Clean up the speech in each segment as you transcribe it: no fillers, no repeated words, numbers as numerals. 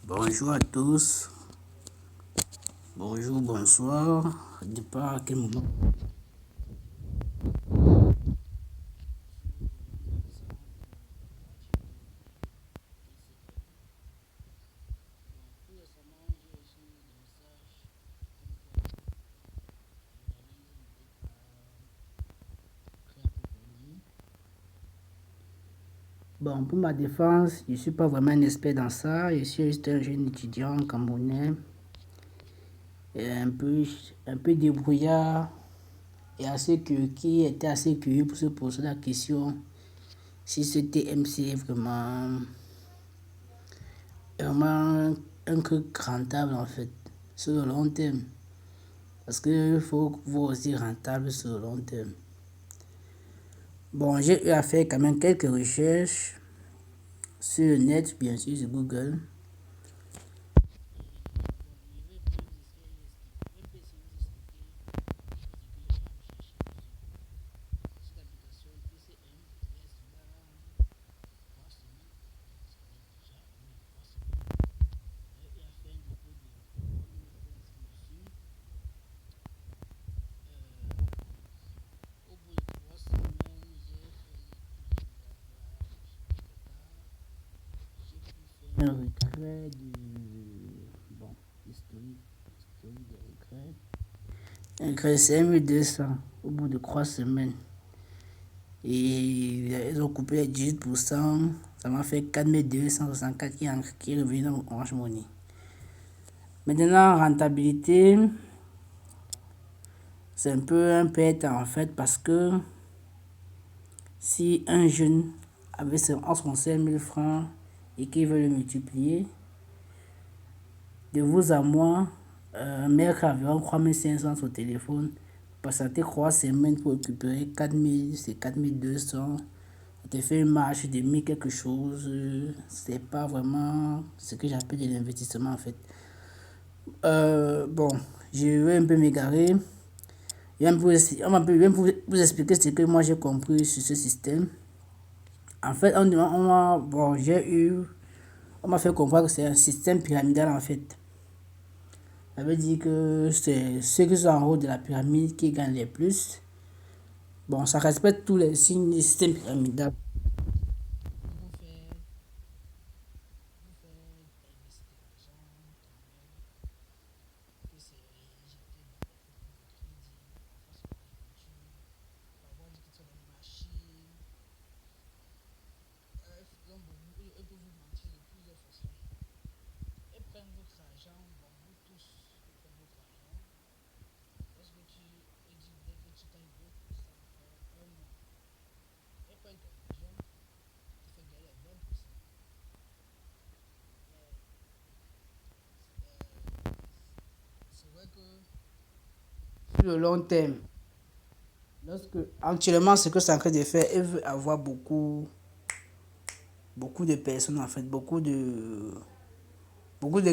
Bonjour à tous, bonjour, bonsoir, ça dépend à quel moment. Bon, pour ma défense, je ne suis pas vraiment un expert dans ça, je suis juste un jeune étudiant camerounais, et un peu débrouillard et qui était assez curieux pour se poser la question si ce TMC est vraiment un truc rentable en fait, sur le long terme. Parce qu'il faut voir aussi rentable sur le long terme. Bon, j'ai eu à faire quand même quelques recherches sur le net, bien sûr, sur Google. Un retrait bon, historique de retrait. Un retrait c'est 1200 au bout de 3 semaines. Et ils ont coupé les 18%. Ça m'a fait 4264 qui est revenu dans Orange Money. Maintenant, rentabilité, c'est un peu un perte en fait parce que si un jeune avait son 5000 francs et qu'il veut le multiplier, de vous à moi, un mec a environ 3500 sur téléphone, patienter 3 semaines pour récupérer 4000, c'est 4200. Ça te fait une marge de 1000 quelque chose. C'est pas vraiment ce que j'appelle de l'investissement en fait. Bon, je vais un peu m'égarer. On va vous expliquer ce que moi j'ai compris sur ce système. En fait, on m'a fait comprendre que c'est un système pyramidal en fait. Ça veut dire que c'est ceux qui sont en haut de la pyramide qui gagnent les plus. Bon, ça respecte tous les signes du système pyramidal. Sur le long terme, actuellement, ce que c'est en train de faire, elle veut avoir beaucoup de personnes en fait, beaucoup de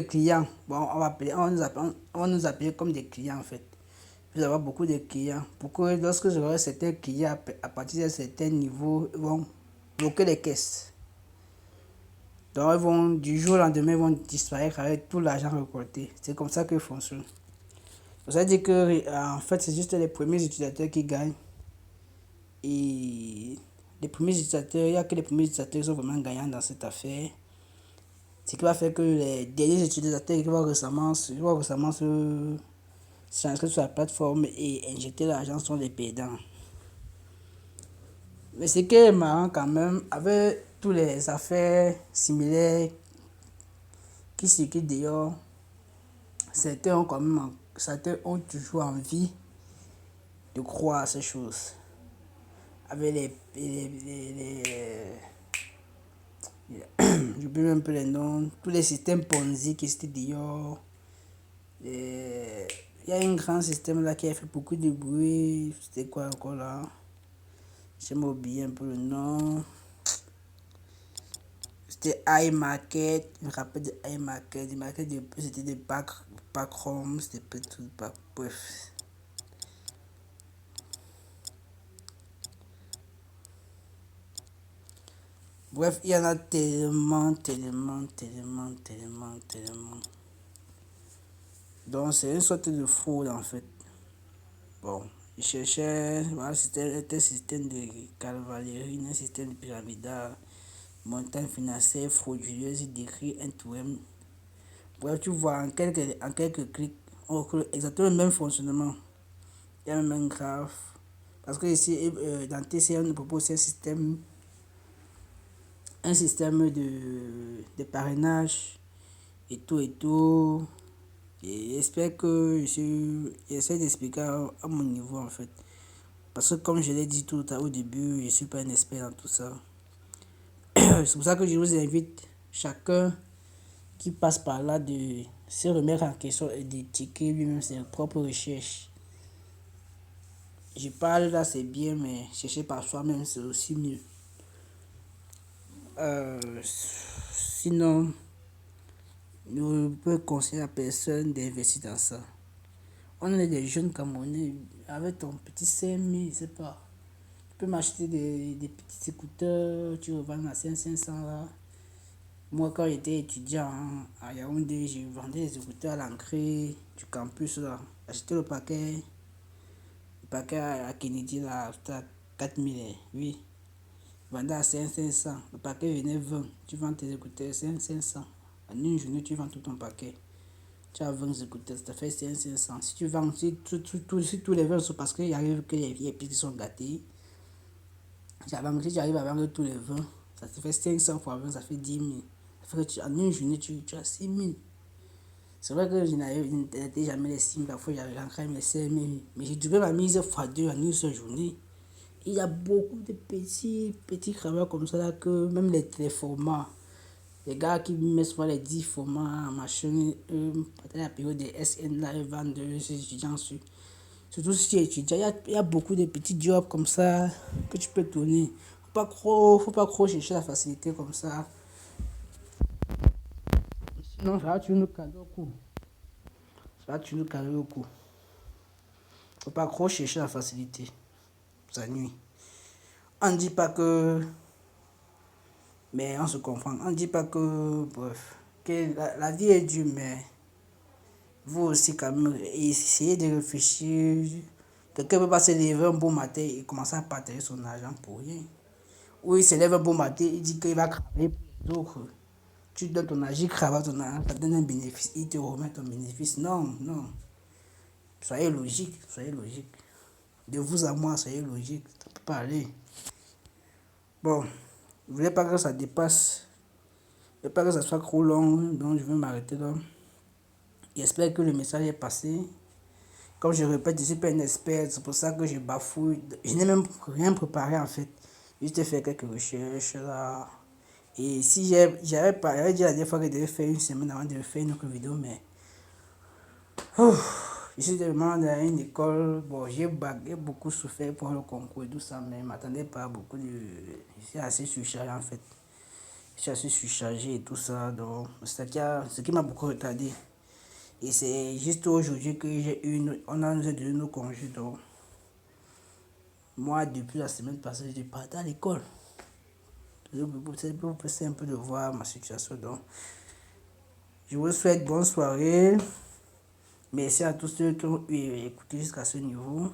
clients. Bon, on va nous appeler comme des clients en fait. Il va avoir beaucoup de clients. Pour que lorsque j'aurai certains clients, à partir d'un certain niveau, ils vont bloquer les caisses. Donc, du jour au lendemain, ils vont disparaître avec tout l'argent récolté. C'est comme ça que fonctionne. Ça veut dire que, en fait, c'est juste les premiers utilisateurs qui gagnent. Et les premiers utilisateurs, il n'y a que les premiers utilisateurs qui sont vraiment gagnants dans cette affaire. Ce qui va faire que les derniers utilisateurs qui vont récemment s'inscrire sur la plateforme et injecter l'argent sont les perdants. Mais ce qui est marrant quand même, avec toutes les affaires similaires qui circulent dehors, certains ont toujours envie de croire à ces choses. Avec j'oublie un peu les noms, tous les systèmes Ponzi qui étaient dehors. Il y a un grand système là qui a fait beaucoup de bruit. C'était quoi encore là? J'ai oublié un peu le nom. C'était iMarket. Je me rappelle de iMarket. C'était des backrooms. C'était pas tout. Bref. Bref, il y en a tellement, tellement, tellement, tellement, tellement. Donc, c'est une sorte de fraude en fait. Bon, je cherchais, voilà, c'était un système de cavalerie, un système de pyramidal, montagne financière frauduleuse, décrit un tout. Bref, tu vois, en quelques clics, on retrouve exactement le même fonctionnement. Il y a même un graphe. Parce que ici, dans TCA, on nous propose un système de parrainage et tout et tout. Et j'espère que j'essaie d'expliquer à mon niveau en fait. Parce que comme je l'ai dit tout au début, je ne suis pas un expert dans tout ça. C'est pour ça que je vous invite, chacun qui passe par là, de se remettre en question et de checker lui-même ses propres recherches. Je parle là, c'est bien, mais chercher par soi-même, c'est aussi mieux. Sinon, ne peut conseiller à personne d'investir dans ça. On est des jeunes Camerounais, avec ton petit 5 000, je sais pas. Tu peux m'acheter des petits écouteurs, tu revends à 500 là. Moi, quand j'étais étudiant à Yaoundé, je vendais des écouteurs à l'entrée du campus là. J'achetais le paquet à Kennedy là, c'était à 4 000, oui. Je vendais à 500. Le paquet venait 20. Tu vends tes écouteurs 500. En une journée, tu vends tout ton paquet. Tu as 20 écouteurs, ça te fait 500. Si tu vends, si tous les 20 sont parce qu'il arrive que les pieds qui sont gâtés. Si tu arrives à vendre tous les 20, ça te fait 500 fois 20, ça fait 10 000. Ça fait que en une journée, tu as 6 000. C'est vrai que je n'étais jamais les 6 000, parfois j'avais encore mes 5 000. Mais j'ai doublé ma mise fois 2 en une seule journée. Il y a beaucoup de petits travaux comme ça là, que même les formats, les gars qui mettent souvent les 10 formats, machin, peut-être la période des SN là, ils vendent ces étudiants sur. Surtout si tu es étudiant, il y a beaucoup de petits jobs comme ça que tu peux tourner. Faut pas trop chercher la facilité comme ça. Sinon, ça va tu nous caler au cou. Ça va tu nous caler au cou. Faut pas trop chercher la facilité. Ça nuit. On ne dit pas que. Mais on se comprend. On ne dit pas que. Bref. Que la vie est dure, mais. Vous aussi, quand même, essayez de réfléchir. Quelqu'un peut pas se lever un bon matin et commencer à partager son argent pour rien. Ou il se lève un bon matin, il dit qu'il va travailler pour les autres. Tu donnes ton argent, il travaille ton argent, ça donne un bénéfice, il te remet ton bénéfice. Non, non. Soyez logique, soyez logique. De vous à moi, soyez logique. Ça peut pas aller. Bon, je voulais pas que ça dépasse. Je voulais pas que ça soit trop long, donc je vais m'arrêter là. J'espère que le message est passé. Comme je répète, je ne suis pas un expert, c'est pour ça que je bafouille. Je n'ai même rien préparé en fait. Juste fait quelques recherches là. Et si j'avais dit la dernière fois que je devais faire une semaine avant de faire une autre vidéo, mais je suis tellement dans une école. Bon, j'ai beaucoup souffert pour le concours et tout ça, mais je ne m'attendais pas à beaucoup de. Je suis assez surchargé en fait. Je suis assez surchargé et tout ça, donc c'est ce qui m'a beaucoup retardé. Et c'est juste aujourd'hui que on a nous a donné nos congés, donc moi depuis la semaine passée, je suis parti à l'école. Vous pouvez un peu de voir ma situation, donc je vous souhaite bonne soirée. Merci à tous ceux qui ont écouté jusqu'à ce niveau.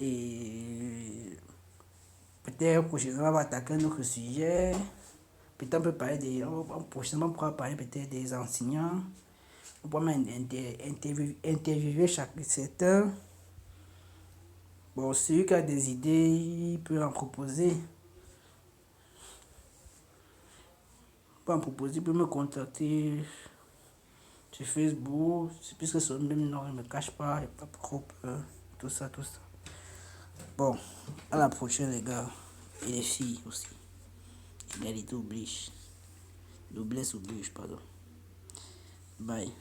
Et peut-être prochainement, on va attaquer un autre sujet. Peut-être on peut parler prochainement, on pourra parler peut-être des enseignants. On pourra même interviewer certains. Bon, celui qui a des idées, il peut en proposer. Il peut me contacter sur Facebook. C'est puisque son même nom, il ne me cache pas, il n'y a pas trop peur. Tout ça, tout ça. Bon, à la prochaine, les gars. Et les filles aussi. Égalité oblige. Noblesse oblige, pardon. Bye.